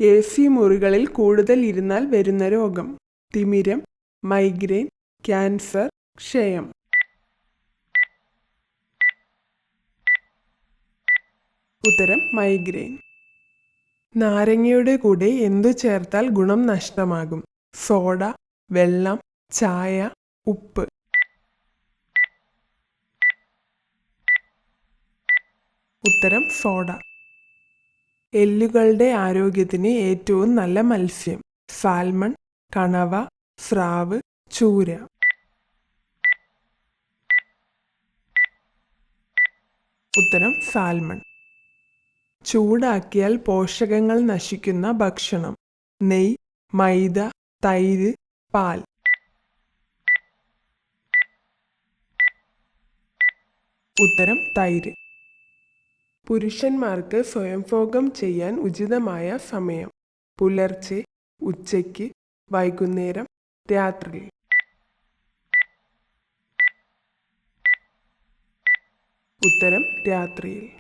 AC മുറികളിൽ കൂടുതൽ ഇരുന്നാൽ വരുന്ന രോഗം. തിമിരം, മൈഗ്രെയിൻ, ക്യാൻസർ, ക്ഷയം. ഉത്തരം മൈഗ്രെയിൻ. നാരങ്ങയുടെ കൂടെ എന്തു ചേർത്താൽ ഗുണം നഷ്ടമാകും? സോഡ, വെള്ളം, ചായ, ഉപ്പ്. ഉത്തരം സോഡ. എല്ലുകളുടെ ആരോഗ്യത്തിന് ഏറ്റവും നല്ല മത്സ്യം? സാൽമൺ, കണവ, സ്രാവ്, ചൂര. ഉത്തരം സാൽമൺ. ചൂടാക്കിയാൽ പോഷകങ്ങൾ നശിക്കുന്ന ഭക്ഷണം? നെയ്യ്, മൈദ, തൈര്, പാൽ. ഉത്തരം തൈര്. പുരുഷന്മാർക്ക് സ്വയംഭോഗം ചെയ്യാൻ ഉചിതമായ സമയം? പുലർച്ചെ, ഉച്ചയ്ക്ക്, വൈകുന്നേരം, രാത്രി. ഉത്തരം രാത്രിയിൽ.